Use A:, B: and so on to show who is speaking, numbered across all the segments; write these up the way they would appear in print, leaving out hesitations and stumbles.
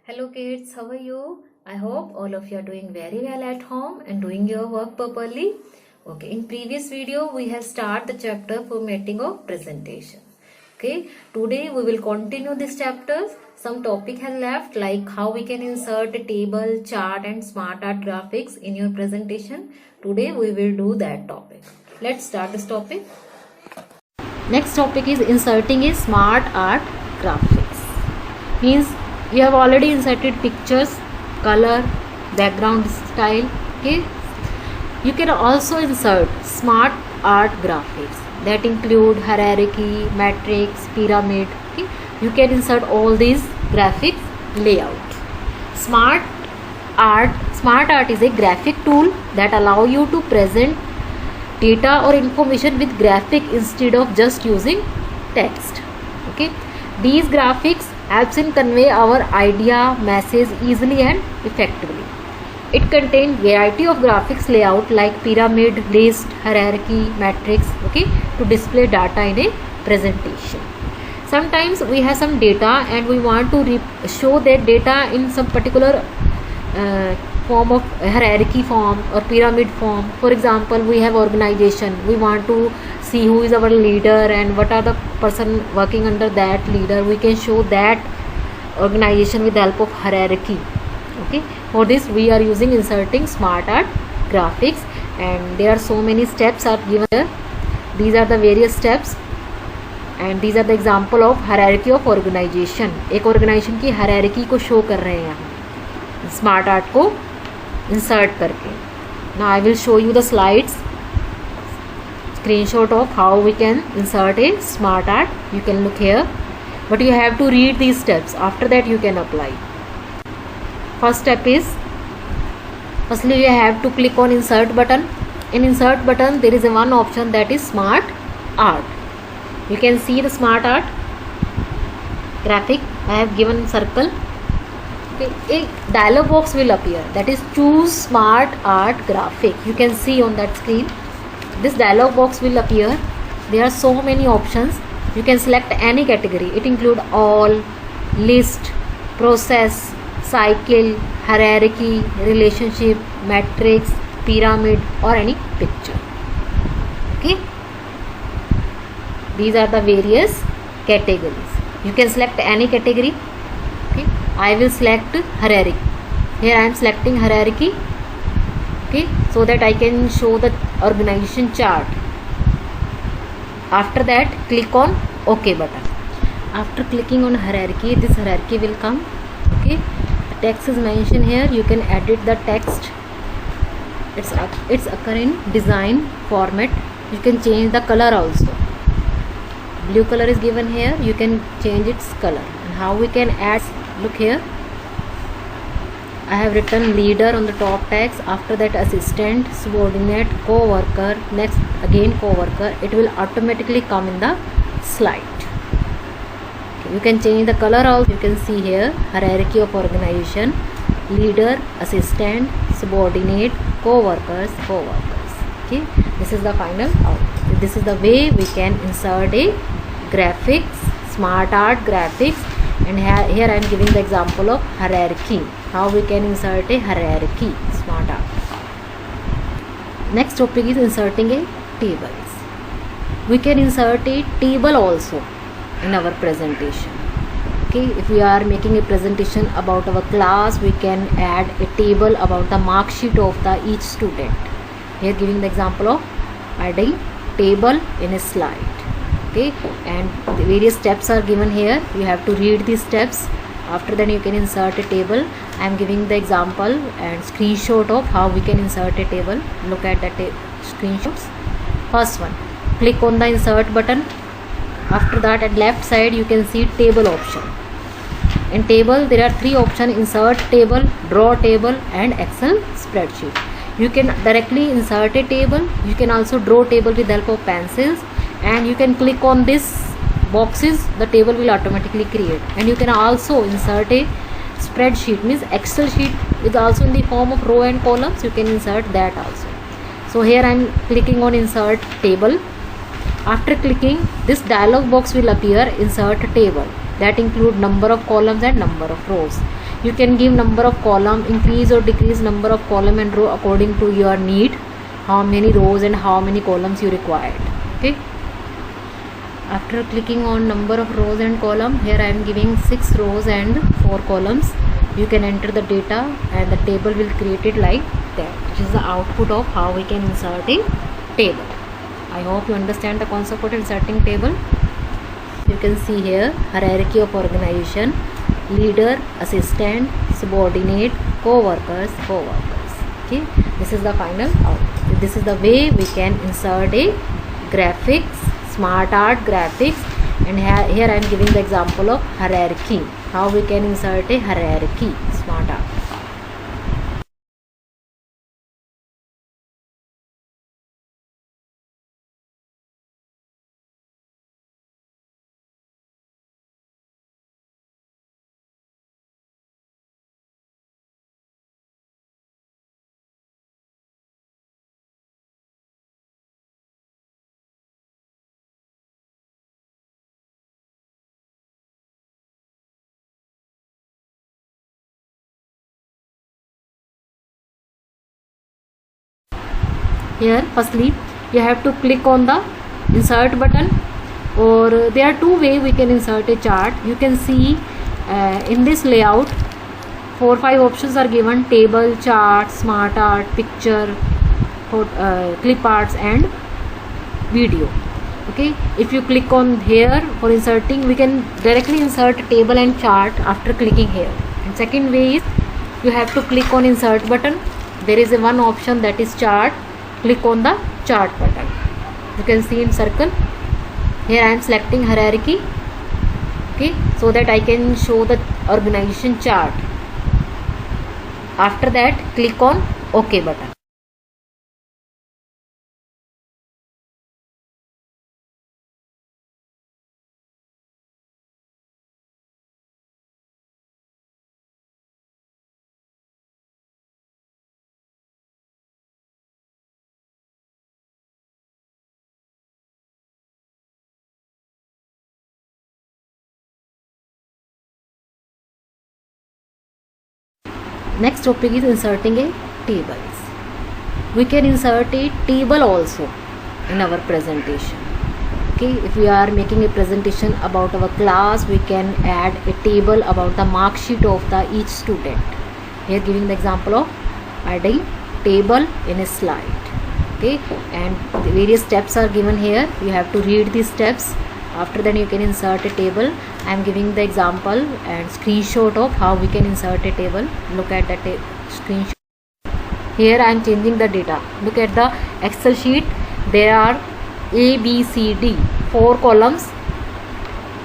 A: Hello kids, how are you? I hope all of you are doing very well at home and doing your work properly. Okay, in previous video we have started the chapter formatting of presentation. Okay, today we will continue this chapter. Some topic has left like how we can insert a table, chart and smart art graphics in your presentation. Today we will do that topic. Let's start this topic. Next topic is inserting a smart art graphics. Means we have already inserted pictures, color, background style. Okay, you can also insert smart art graphics that include hierarchy, matrix, pyramid. Okay, you can insert all these graphics layout. Smart art is a graphic tool that allow you to present data or information with graphic instead of just using text. Okay, these graphics helps in convey our idea, message easily and effectively. It contains variety of graphics layout like pyramid, list, hierarchy, matrix, okay, to display data in a presentation. Sometimes we have some data and we want to show that data in some particular form of hierarchy form or pyramid form. For example, we have organization. We want to see who is our leader and what are the person working under that leader. We can show that organization with the help of hierarchy. Okay, for this we are using inserting smart art graphics, and there are so many steps are given here. These are the various steps and these are the example of hierarchy of organization. एक organization की hierarchy को show कर रहे हैं यहाँ smart art को insert करके. Now I will show you the slides, screenshot of how we can insert a smart art. You can look here, but you have to read these steps. After that you can apply. First step is, firstly you have to click on insert button. In insert button there is a one option that is smart art. You can see the smart art graphic. I have given circle. A dialog box will appear, that is choose smart art graphic. You can see on that screen this dialog box will appear. There are so many options. You can select any category. It include all, list, process, cycle, hierarchy, relationship, matrix, pyramid or any picture. Okay, these are the various categories. You can select any category. Okay, I will select hierarchy. Here I am selecting hierarchy. Okay, so that I can show the organization chart. After that click on OK button. After clicking on hierarchy, this hierarchy will come. Okay, the text is mentioned here. You can edit the text. It's occur in design format. You can change the color also. Blue color is given here. You can change its color. And how we can add, look here, I have written leader on the top text. After that assistant, subordinate, co-worker, next again co-worker. It will automatically come in the slide. Okay, you can change the color also. You can see here hierarchy of organization, leader, assistant, subordinate, co-workers. Okay, this is the final output. This is the way we can insert a graphics, smart art graphics. And here I am giving the example of hierarchy, how we can insert a hierarchy smart art. Next topic is inserting a tables. We can insert a table also in our presentation. Okay, if we are making a presentation about our class, we can add a table about the mark sheet of the each student. Here giving the example of adding table in a slide. Okay, and the various steps are given here. You have to read these steps. After that you can insert a table. I am giving the example and screenshot of how we can insert a table. Look at the screenshots. First one, click on the insert button. After that at left side you can see table option. In table there are three options: insert table, draw table and Excel spreadsheet. You can directly insert a table. You can also draw table with the help of pencils, and you can click on this boxes, the table will automatically create. And you can also insert a spreadsheet, means Excel sheet is also in the form of row and columns. You can insert that also. So here I am clicking on insert table. After clicking, this dialog box will appear, insert table, that include number of columns and number of rows. You can give number of column, increase or decrease number of column and row according to your need, how many rows and how many columns you required. Okay, after clicking on number of rows and column, here I am giving 6 rows and 4 columns. You can enter the data and the table will create it like that, which is the output of how we can insert a table. I hope you understand the concept of inserting table. You can see here hierarchy of organization, leader, assistant, subordinate, co-workers. Okay, this is the final output. This is the way we can insert a graphics, smart art graphics. And here I am giving the example of hierarchy, how we can insert a hierarchy, smart art. Here firstly you have to click on the insert button, or there are two ways we can insert a chart. You can see in this layout 4-5 options are given: table, chart, smart art, picture, clip arts and video. Okay, if you click on here for inserting, we can directly insert table and chart after clicking here. And second way is you have to click on insert button. There is a one option that is chart. Click on the chart button. You can see in circle. Here I am selecting hierarchy. Okay, so that I can show the organization chart. After that, click on OK button. Next topic is inserting a tables. We can insert a table also in our presentation. Okay, if we are making a presentation about our class, we can add a table about the mark sheet of the each student. Here giving the example of adding table in a slide. Okay, and the various steps are given here. You have to read these steps. After that you can insert a table. I am giving the example and screenshot of how we can insert a table. Look at that screenshot. Here I am changing the data. Look at the Excel sheet. There are A, B, C, D, 4 columns.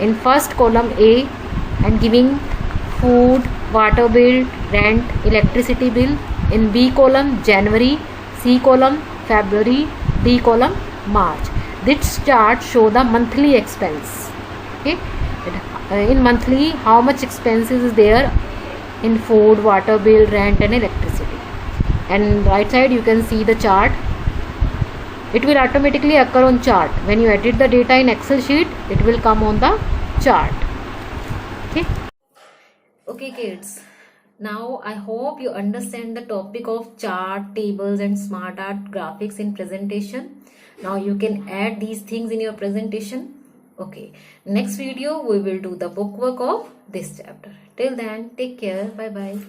A: In first column A, I am giving food, water bill, rent, electricity bill. In B column January, C column February, D column March. This chart show the monthly expense. Okay, in monthly how much expenses is there in food, water bill, rent and electricity. And right side you can see the chart. It will automatically occur on chart. When you edit the data in Excel sheet, it will come on the chart. Okay kids, now I hope you understand the topic of chart, tables and smart art graphics in presentation. Now you can add these things in your presentation. Okay, next video we will do the bookwork of this chapter. Till then, take care. Bye bye.